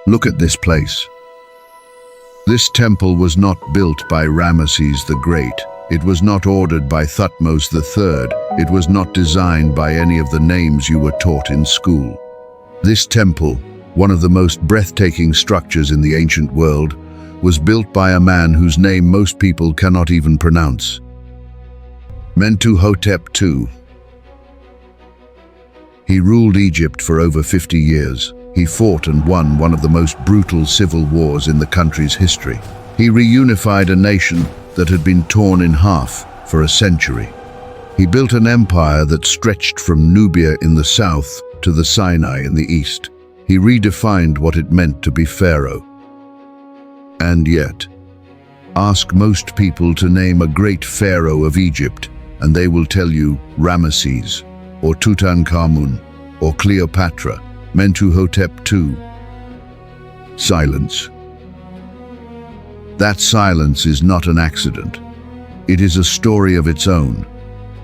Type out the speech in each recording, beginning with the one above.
Look at this place. This temple was not built by Ramesses the Great. It was not ordered by Thutmose III. It was not designed by any of the names you were taught in school. This temple, one of the most breathtaking structures in the ancient world, was built by a man whose name most people cannot even pronounce. Mentuhotep II. He ruled Egypt for over 50 years. He fought and won one of the most brutal civil wars in the country's history. He reunified a nation that had been torn in half for a century. He built an empire that stretched from Nubia in the south to the Sinai in the east. He redefined what it meant to be pharaoh. And yet, ask most people to name a great pharaoh of Egypt, and they will tell you Ramesses, or Tutankhamun, or Cleopatra, Mentuhotep II. Silence. That silence is not an accident. It is a story of its own.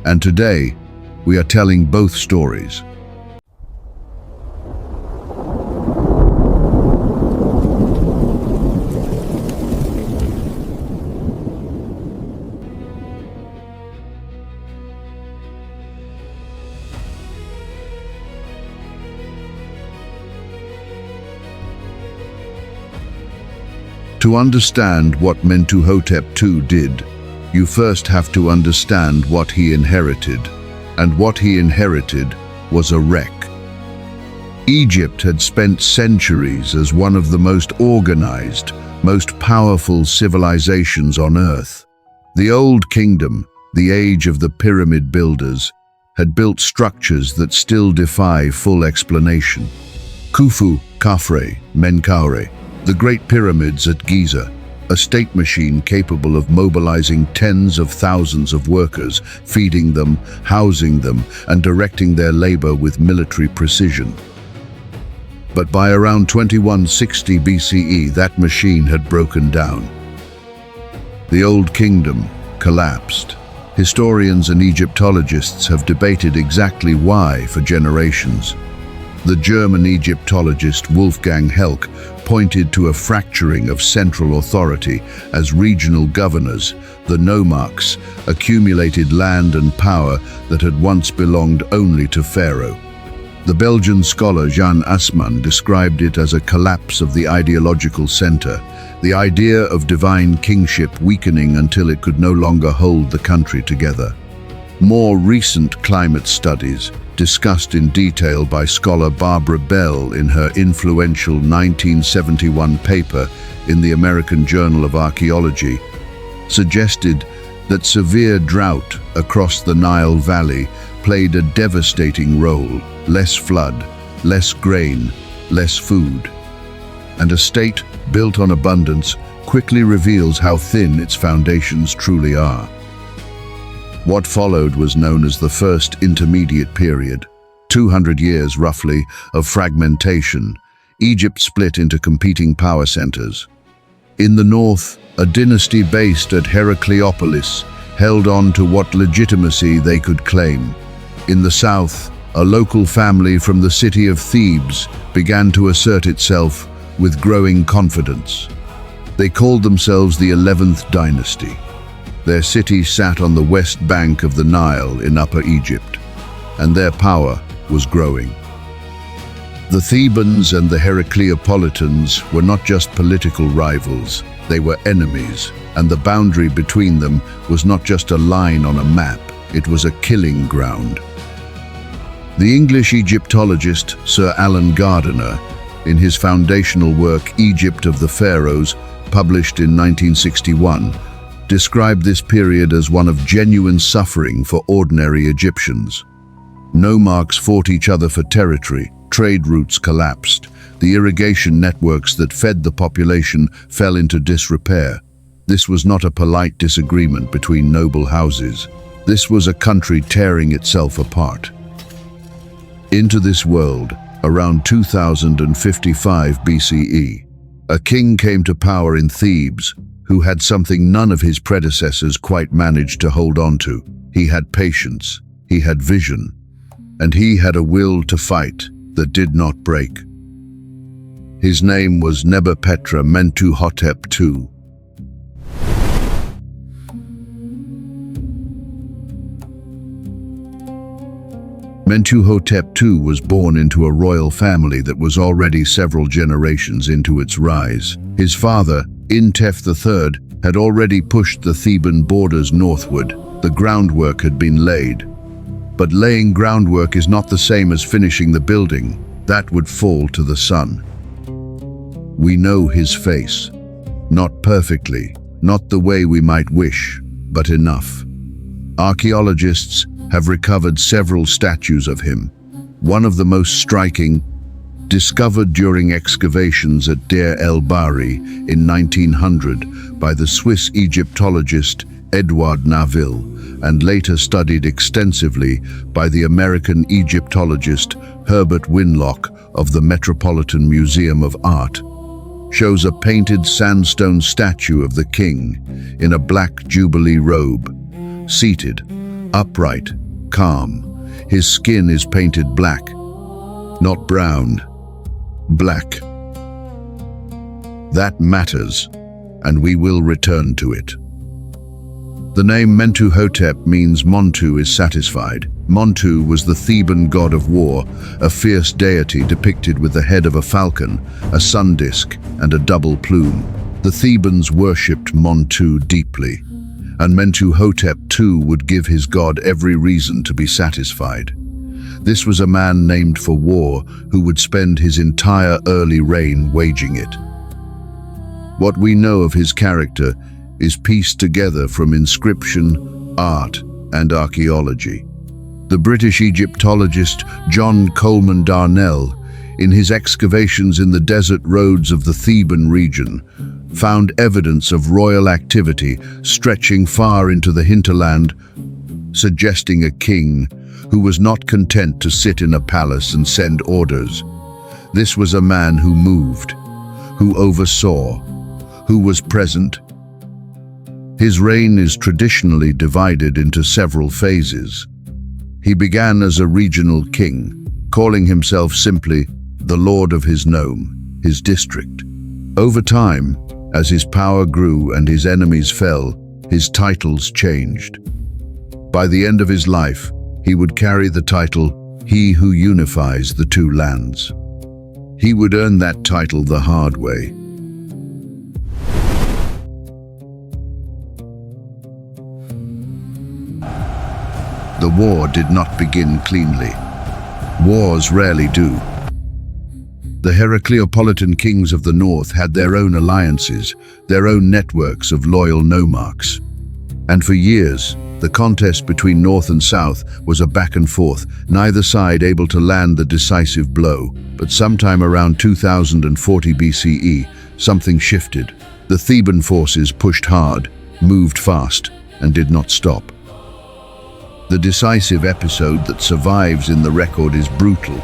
And today, we are telling both stories. To understand what Mentuhotep II did, you first have to understand what he inherited. And what he inherited was a wreck. Egypt had spent centuries as one of the most organized, most powerful civilizations on Earth. The Old Kingdom, the age of the pyramid builders, had built structures that still defy full explanation. Khufu, Khafre, Menkaure, the Great Pyramids at Giza, a state machine capable of mobilizing tens of thousands of workers, feeding them, housing them, and directing their labor with military precision. But by around 2160 BCE, that machine had broken down. The Old Kingdom collapsed. Historians and Egyptologists have debated exactly why for generations. The German Egyptologist Wolfgang Helck pointed to a fracturing of central authority as regional governors, the nomarchs, accumulated land and power that had once belonged only to Pharaoh. The Belgian scholar Jan Assmann described it as a collapse of the ideological center, the idea of divine kingship weakening until it could no longer hold the country together. More recent climate studies, discussed in detail by scholar Barbara Bell in her influential 1971 paper in the American Journal of Archaeology, suggested that severe drought across the Nile Valley played a devastating role: less flood, less grain, less food. And a state built on abundance quickly reveals how thin its foundations truly are. What followed was known as the First Intermediate Period. 200 years, roughly, of fragmentation. Egypt split into competing power centers. In the north, a dynasty based at Heracleopolis held on to what legitimacy they could claim. In the south, a local family from the city of Thebes began to assert itself with growing confidence. They called themselves the 11th dynasty. Their city sat on the west bank of the Nile in Upper Egypt, and their power was growing. The Thebans and the Heracleopolitans were not just political rivals, they were enemies, and the boundary between them was not just a line on a map, it was a killing ground. The English Egyptologist Sir Alan Gardiner, in his foundational work Egypt of the Pharaohs, published in 1961, described this period as one of genuine suffering for ordinary Egyptians. Nomarchs fought each other for territory, trade routes collapsed, the irrigation networks that fed the population fell into disrepair. This was not a polite disagreement between noble houses. This was a country tearing itself apart. Into this world, around 2055 BCE, a king came to power in Thebes who had something none of his predecessors quite managed to hold on to. He had patience, he had vision, and he had a will to fight that did not break. His name was Nebuchadnezzar Mentuhotep II. Mentuhotep II was born into a royal family that was already several generations into its rise. His father, Intef III, had already pushed the Theban borders northward. The groundwork had been laid. But laying groundwork is not the same as finishing the building. That would fall to the sun. We know his face. Not perfectly, not the way we might wish, but enough. Archaeologists have recovered several statues of him. One of the most striking, discovered during excavations at Deir el-Bahri in 1900 by the Swiss Egyptologist Edouard Naville, and later studied extensively by the American Egyptologist Herbert Winlock of the Metropolitan Museum of Art, shows a painted sandstone statue of the king in a black jubilee robe, seated, upright, calm. His skin is painted black, not brown, black. That matters, and we will return to it. The name Mentuhotep means Montu is satisfied. Montu was the Theban god of war, a fierce deity depicted with the head of a falcon, a sun disk, and a double plume. The Thebans worshipped Montu deeply, and Mentuhotep II would give his god every reason to be satisfied. This was a man named for war who would spend his entire early reign waging it. What we know of his character is pieced together from inscription, art, and archaeology. The British Egyptologist John Coleman Darnell, in his excavations in the desert roads of the Theban region, found evidence of royal activity stretching far into the hinterland, suggesting a king who was not content to sit in a palace and send orders. This was a man who moved, who oversaw, who was present. His reign is traditionally divided into several phases. He began as a regional king, calling himself simply the Lord of his nome, his district. Over time, as his power grew and his enemies fell, his titles changed. By the end of his life, he would carry the title, He Who Unifies the Two Lands. He would earn that title the hard way. The war did not begin cleanly. Wars rarely do. The Heracleopolitan kings of the north had their own alliances, their own networks of loyal nomarchs. And for years, the contest between north and south was a back and forth, neither side able to land the decisive blow. But sometime around 2040 BCE, something shifted. The Theban forces pushed hard, moved fast, and did not stop. The decisive episode that survives in the record is brutal.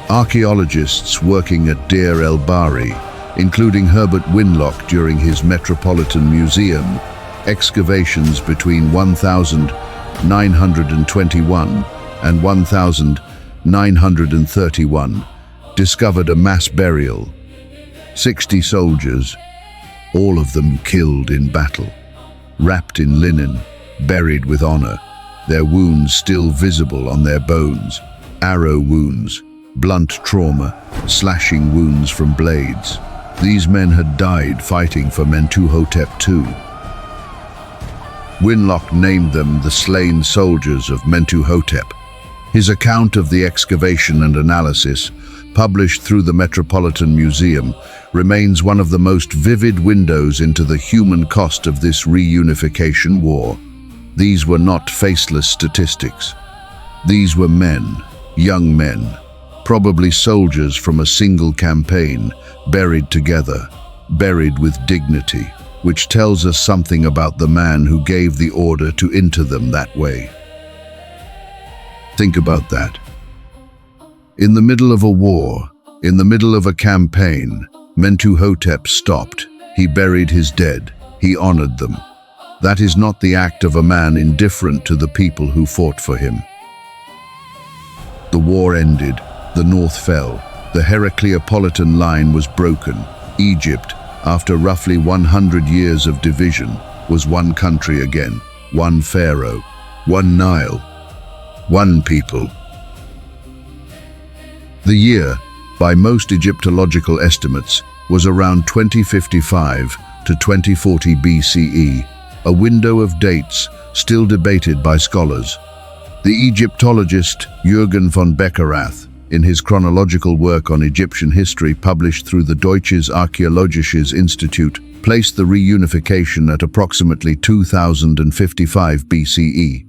Archaeologists working at Deir el-Bahri, including Herbert Winlock during his Metropolitan Museum, excavations between 1921 and 1931 discovered a mass burial. 60 soldiers, all of them killed in battle, wrapped in linen, buried with honor, their wounds still visible on their bones, arrow wounds, blunt trauma, slashing wounds from blades. These men had died fighting for Mentuhotep II. Winlock named them the slain soldiers of Mentuhotep. His account of the excavation and analysis, published through the Metropolitan Museum, remains one of the most vivid windows into the human cost of this reunification war. These were not faceless statistics. These were men, young men, probably soldiers from a single campaign, buried together, buried with dignity, which tells us something about the man who gave the order to enter them that way. Think about that. In the middle of a war, in the middle of a campaign, Mentuhotep stopped. He buried his dead. He honored them. That is not the act of a man indifferent to the people who fought for him. The war ended. The north fell. The Heracleopolitan line was broken. Egypt, after roughly 100 years of division, was one country again, one pharaoh, one Nile, one people. The year, by most Egyptological estimates, was around 2055 to 2040 BCE, a window of dates still debated by scholars. The Egyptologist Jürgen von Beckerath, in his chronological work on Egyptian history published through the Deutsches Archäologisches Institut, placed the reunification at approximately 2055 BCE.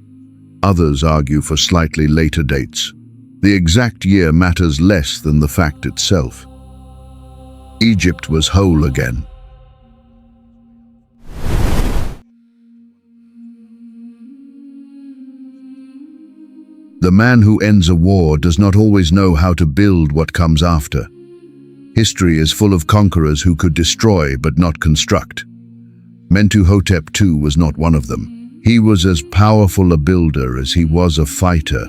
Others argue for slightly later dates. The exact year matters less than the fact itself. Egypt was whole again. The man who ends a war does not always know how to build what comes after. History is full of conquerors who could destroy but not construct. Mentuhotep II was not one of them. He was as powerful a builder as he was a fighter.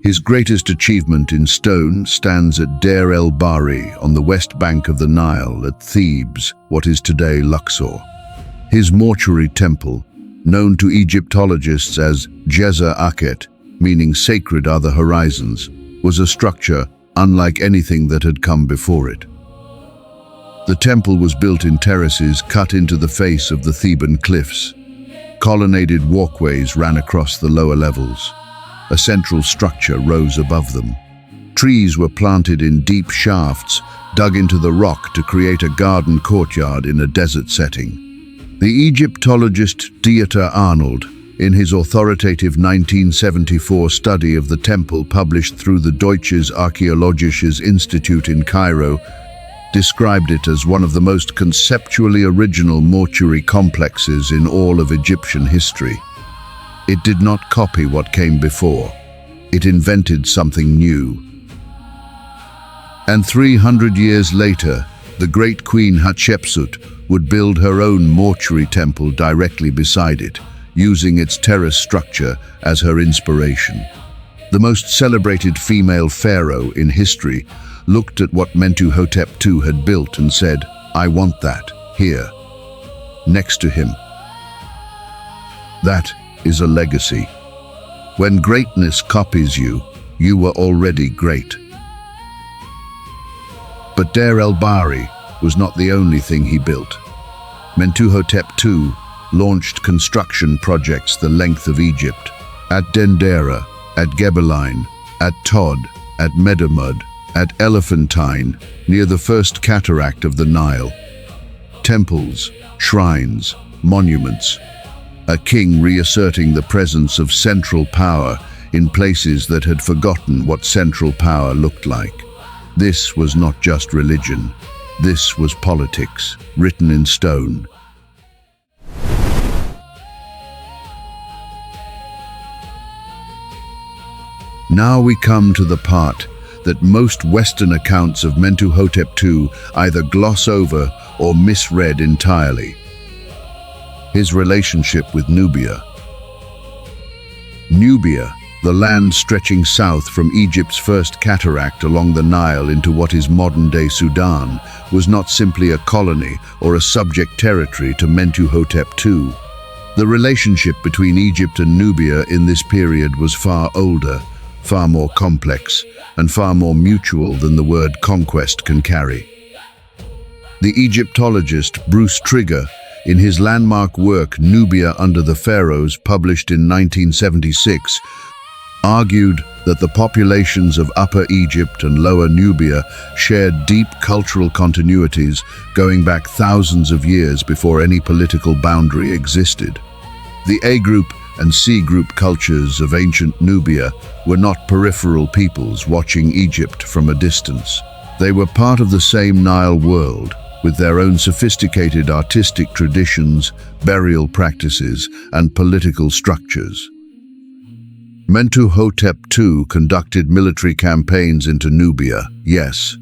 His greatest achievement in stone stands at Deir el-Bahri on the west bank of the Nile at Thebes, what is today Luxor. His mortuary temple, known to Egyptologists as Jeza Akhet, meaning sacred are the horizons, was a structure unlike anything that had come before it. The temple was built in terraces cut into the face of the Theban cliffs. Colonnaded walkways ran across the lower levels. A central structure rose above them. Trees were planted in deep shafts, dug into the rock to create a garden courtyard in a desert setting. The Egyptologist Dieter Arnold, in his authoritative 1974 study of the temple published through the Deutsches Archäologisches Institut in Cairo, described it as one of the most conceptually original mortuary complexes in all of Egyptian history. It did not copy what came before. It invented something new. And 300 years later, the great Queen Hatshepsut would build her own mortuary temple directly beside it, using its terrace structure as her inspiration. The most celebrated female pharaoh in history looked at what Mentuhotep II had built and said, "I want that, here, next to him." That is a legacy. When greatness copies you, you were already great. But Deir el-Bahri was not the only thing he built. Mentuhotep II launched construction projects the length of Egypt, at Dendera, at Gebeline, at Tod, at Medamud, at Elephantine, near the first cataract of the Nile. Temples, shrines, monuments. A king reasserting the presence of central power in places that had forgotten what central power looked like. This was not just religion. This was politics, written in stone. Now we come to the part that most Western accounts of Mentuhotep II either gloss over or misread entirely. His relationship with Nubia. Nubia, the land stretching south from Egypt's first cataract along the Nile into what is modern-day Sudan, was not simply a colony or a subject territory to Mentuhotep II. The relationship between Egypt and Nubia in this period was far older, far more complex, and far more mutual than the word conquest can carry. The Egyptologist Bruce Trigger, in his landmark work Nubia Under the Pharaohs, published in 1976, argued that the populations of Upper Egypt and Lower Nubia shared deep cultural continuities going back thousands of years before any political boundary existed. The A group and C group cultures of ancient Nubia were not peripheral peoples watching Egypt from a distance. They were part of the same Nile world, with their own sophisticated artistic traditions, burial practices, and political structures. Mentuhotep II conducted military campaigns into Nubia, yes,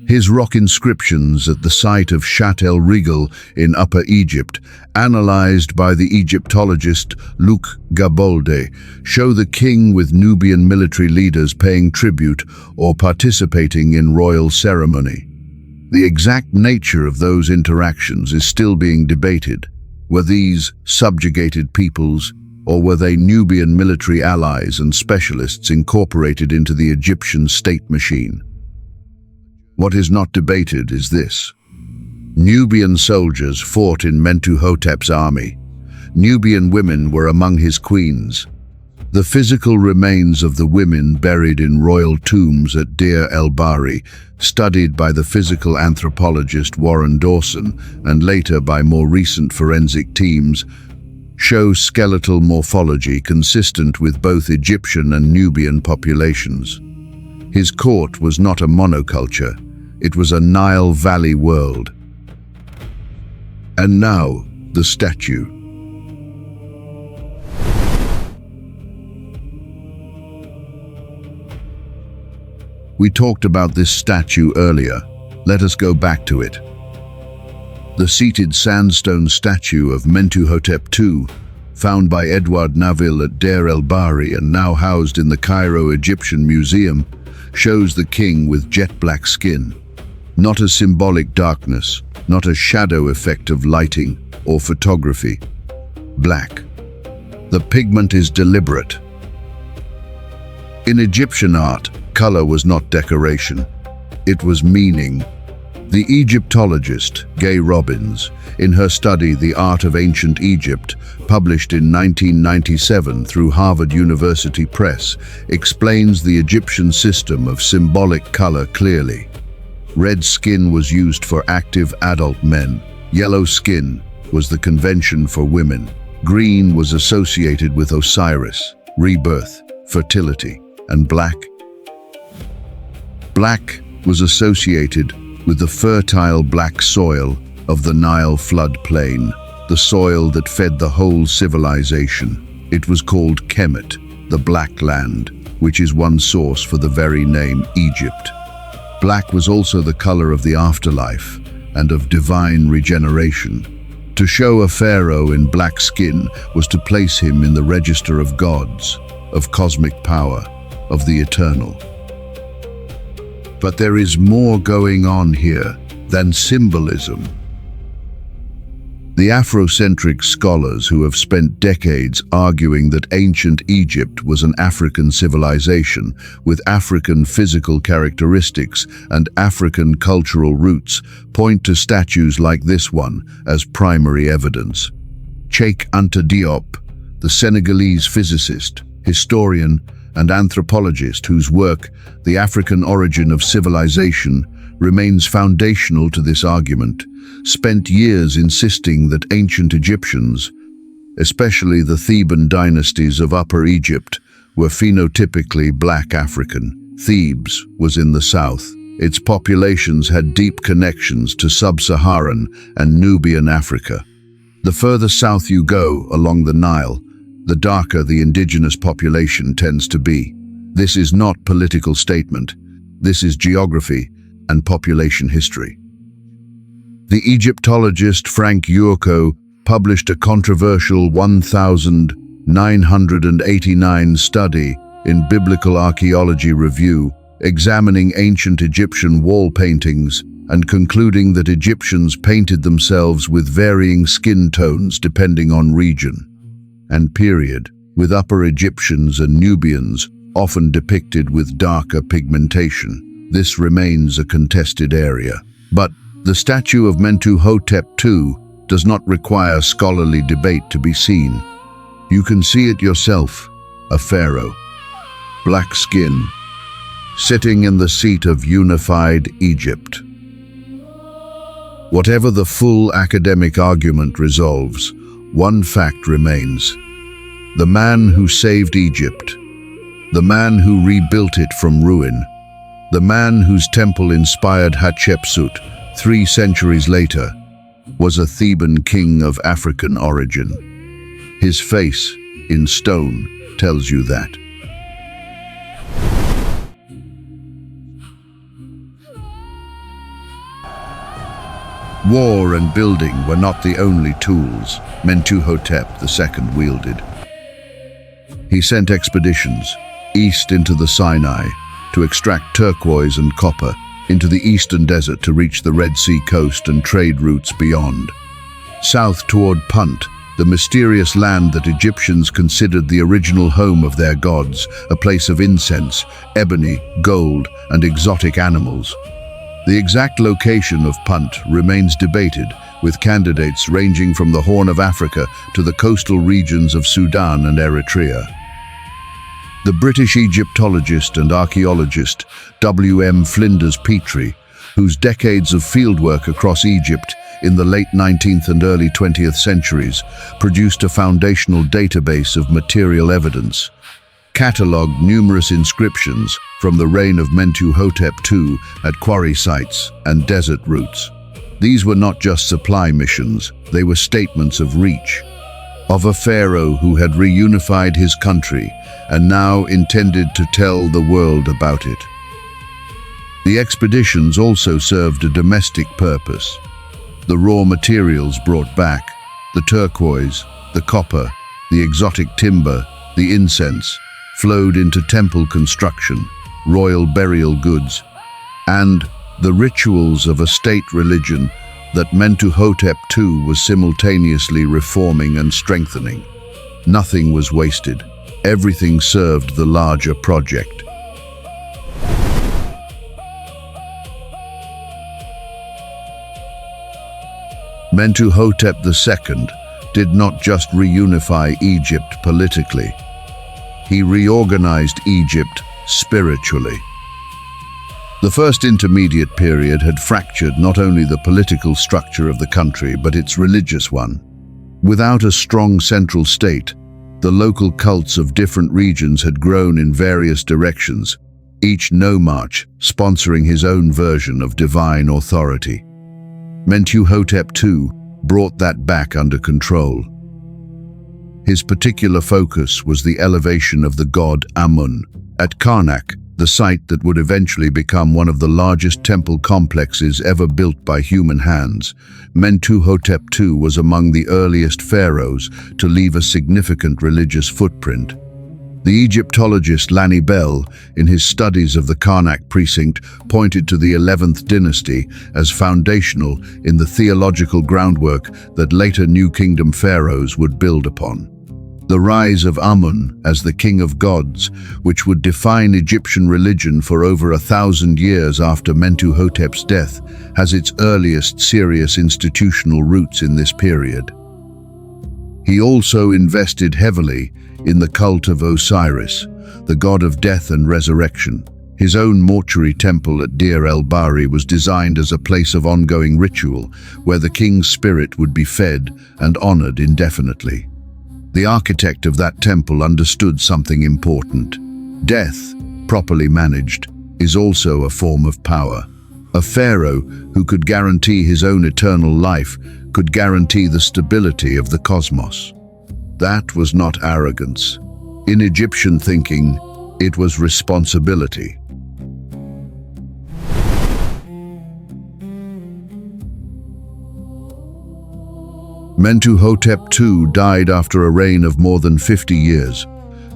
His rock inscriptions at the site of Shat el-Rigel in Upper Egypt, analyzed by the Egyptologist Luc Gabolde, show the king with Nubian military leaders paying tribute or participating in royal ceremony. The exact nature of those interactions is still being debated. Were these subjugated peoples, or were they Nubian military allies and specialists incorporated into the Egyptian state machine? What is not debated is this. Nubian soldiers fought in Mentuhotep's army. Nubian women were among his queens. The physical remains of the women buried in royal tombs at Deir el-Bahri, studied by the physical anthropologist Warren Dawson and later by more recent forensic teams, show skeletal morphology consistent with both Egyptian and Nubian populations. His court was not a monoculture, it was a Nile Valley world. And now, the statue. We talked about this statue earlier. Let us go back to it. The seated sandstone statue of Mentuhotep II, found by Edouard Naville at Deir el-Bahri and now housed in the Cairo Egyptian Museum, shows the king with jet-black skin. Not a symbolic darkness, not a shadow effect of lighting or photography. Black. The pigment is deliberate. In Egyptian art, color was not decoration. It was meaning. The Egyptologist, Gay Robbins, in her study The Art of Ancient Egypt, published in 1997 through Harvard University Press, explains the Egyptian system of symbolic color clearly. Red skin was used for active adult men. Yellow skin was the convention for women. Green was associated with Osiris, rebirth, fertility, and black. Black was associated with the fertile black soil of the Nile floodplain, the soil that fed the whole civilization. It was called Kemet, the Black Land, which is one source for the very name Egypt. Black was also the color of the afterlife and of divine regeneration. To show a pharaoh in black skin was to place him in the register of gods, of cosmic power, of the eternal. But there is more going on here than symbolism. The Afrocentric scholars who have spent decades arguing that ancient Egypt was an African civilization with African physical characteristics and African cultural roots point to statues like this one as primary evidence. Cheikh Anta Diop, the Senegalese physicist, historian, and anthropologist whose work, The African Origin of Civilization, remains foundational to this argument, spent years insisting that ancient Egyptians, especially the Theban dynasties of Upper Egypt, were phenotypically black African. Thebes was in the south. Its populations had deep connections to sub-Saharan and Nubian Africa. The further south you go along the Nile, the darker the indigenous population tends to be. This is not political statement. This is geography and population history. The Egyptologist Frank Yurko published a controversial 1989 study in Biblical Archaeology Review, examining ancient Egyptian wall paintings and concluding that Egyptians painted themselves with varying skin tones depending on region and period, with Upper Egyptians and Nubians often depicted with darker pigmentation. This remains a contested area. But the statue of Mentuhotep II does not require scholarly debate to be seen. You can see it yourself, a pharaoh, black skin, sitting in the seat of unified Egypt. Whatever the full academic argument resolves, one fact remains. The man who saved Egypt, the man who rebuilt it from ruin, the man whose temple inspired Hatshepsut 3 centuries later, was a Theban king of African origin. His face, in stone, tells you that. War and building were not the only tools Mentuhotep II wielded. He sent expeditions east into the Sinai to extract turquoise and copper, into the eastern desert to reach the Red Sea coast and trade routes beyond. South toward Punt, the mysterious land that Egyptians considered the original home of their gods, a place of incense, ebony, gold, and exotic animals. The exact location of Punt remains debated, with candidates ranging from the Horn of Africa to the coastal regions of Sudan and Eritrea. The British Egyptologist and archaeologist W.M. Flinders Petrie, whose decades of fieldwork across Egypt in the late 19th and early 20th centuries produced a foundational database of material evidence, catalogued numerous inscriptions from the reign of Mentuhotep II at quarry sites and desert routes. These were not just supply missions, they were statements of reach, of a pharaoh who had reunified his country and now intended to tell the world about it. The expeditions also served a domestic purpose. The raw materials brought back, the turquoise, the copper, the exotic timber, the incense, flowed into temple construction, royal burial goods, and the rituals of a state religion that Mentuhotep II was simultaneously reforming and strengthening. Nothing was wasted. Everything served the larger project. Mentuhotep II did not just reunify Egypt politically. He reorganized Egypt spiritually. The first intermediate period had fractured not only the political structure of the country, but its religious one. Without a strong central state, the local cults of different regions had grown in various directions, each nomarch sponsoring his own version of divine authority. Mentuhotep II brought that back under control. His particular focus was the elevation of the god Amun at Karnak, the site that would eventually become one of the largest temple complexes ever built by human hands. Mentuhotep II was among the earliest pharaohs to leave a significant religious footprint. The Egyptologist Lanny Bell, in his studies of the Karnak precinct, pointed to the 11th dynasty as foundational in the theological groundwork that later New Kingdom pharaohs would build upon. The rise of Amun as the king of gods, which would define Egyptian religion for over 1,000 years after Mentuhotep's death, has its earliest serious institutional roots in this period. He also invested heavily in the cult of Osiris, the god of death and resurrection. His own mortuary temple at Deir el-Bahri was designed as a place of ongoing ritual, where the king's spirit would be fed and honored indefinitely. The architect of that temple understood something important. Death, properly managed, is also a form of power. A pharaoh who could guarantee his own eternal life could guarantee the stability of the cosmos. That was not arrogance. In Egyptian thinking, it was responsibility. Mentuhotep II died after a reign of more than 50 years.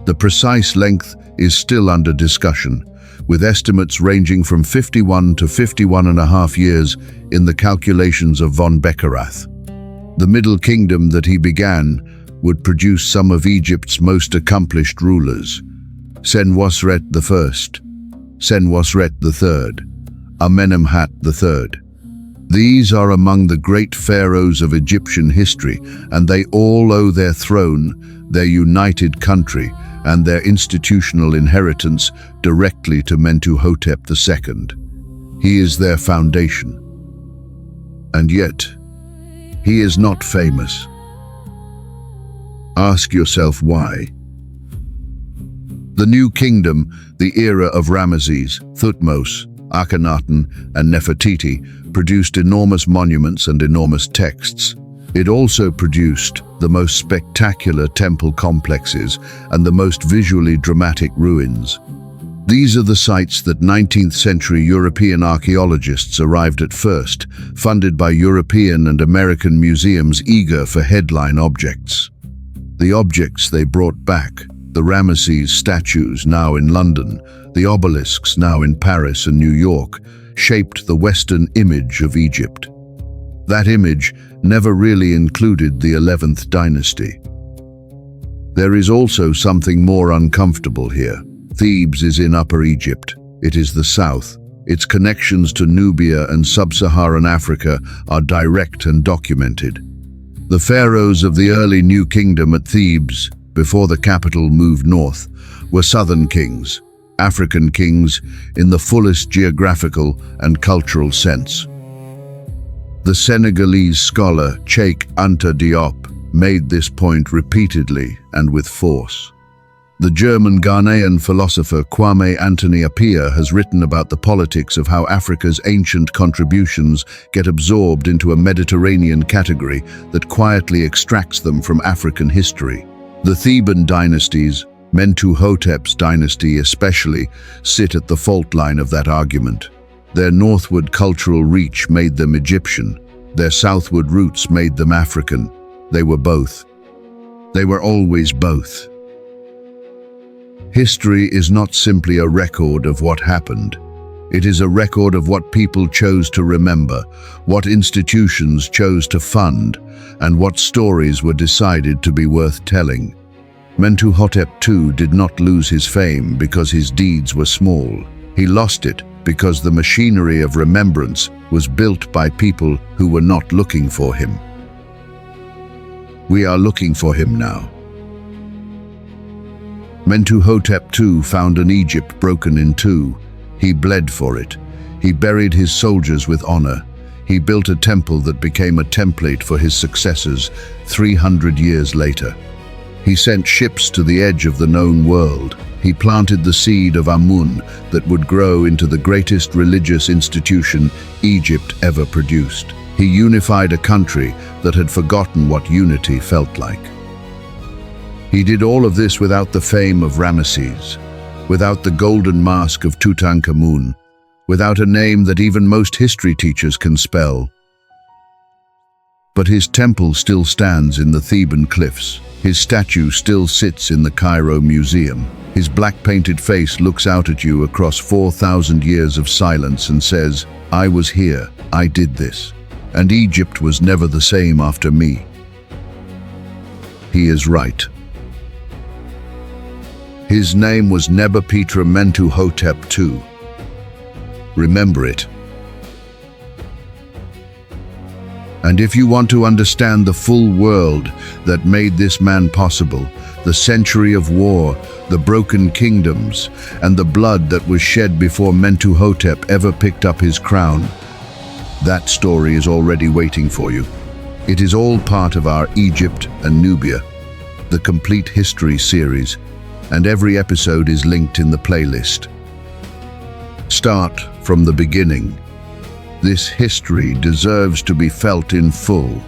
The precise length is still under discussion, with estimates ranging from 51 to 51.5 years in the calculations of von Beckerath. The Middle Kingdom that he began would produce some of Egypt's most accomplished rulers: Senwosret I, Senwosret III, Amenemhat III. These are among the great pharaohs of Egyptian history, and they all owe their throne, their united country, and their institutional inheritance directly to Mentuhotep II. He is their foundation. And yet, he is not famous. Ask yourself why. The New Kingdom, the era of Ramesses, Thutmose, Akhenaten, and Nefertiti, produced enormous monuments and enormous texts. It also produced the most spectacular temple complexes and the most visually dramatic ruins. These are the sites that 19th century European archaeologists arrived at first, funded by European and American museums eager for headline objects. The objects they brought back, the Ramesses statues now in London, the obelisks now in Paris and New York, shaped the Western image of Egypt. That image never really included the 11th dynasty. There is also something more uncomfortable here. Thebes is in Upper Egypt. It is the south. Its connections to Nubia and sub-Saharan Africa are direct and documented. The pharaohs of the early New Kingdom at Thebes, before the capital moved north, were southern kings, African kings in the fullest geographical and cultural sense. The Senegalese scholar Cheikh Anta Diop made this point repeatedly and with force. The German Ghanaian philosopher Kwame Anthony Appiah has written about the politics of how Africa's ancient contributions get absorbed into a Mediterranean category that quietly extracts them from African history. The Theban dynasties, Mentuhotep's dynasty especially, sit at the fault line of that argument. Their northward cultural reach made them Egyptian. Their southward roots made them African. They were both. They were always both. History is not simply a record of what happened. It is a record of what people chose to remember, what institutions chose to fund, and what stories were decided to be worth telling. Mentuhotep II did not lose his fame because his deeds were small. He lost it because the machinery of remembrance was built by people who were not looking for him. We are looking for him now. Mentuhotep II found an Egypt broken in two. He bled for it. He buried his soldiers with honor. He built a temple that became a template for his successors 300 years later. He sent ships to the edge of the known world. He planted the seed of Amun that would grow into the greatest religious institution Egypt ever produced. He unified a country that had forgotten what unity felt like. He did all of this without the fame of Ramesses, without the golden mask of Tutankhamun, without a name that even most history teachers can spell. But his temple still stands in the Theban cliffs. His statue still sits in the Cairo Museum. His black-painted face looks out at you across 4,000 years of silence and says, "I was here, I did this, and Egypt was never the same after me." He is right. His name was Nebuchadnezzar Mentuhotep II. Remember it. And if you want to understand the full world that made this man possible, the century of war, the broken kingdoms, and the blood that was shed before Mentuhotep ever picked up his crown, that story is already waiting for you. It is all part of our Egypt and Nubia, the complete history series, and every episode is linked in the playlist. Start from the beginning. This history deserves to be felt in full.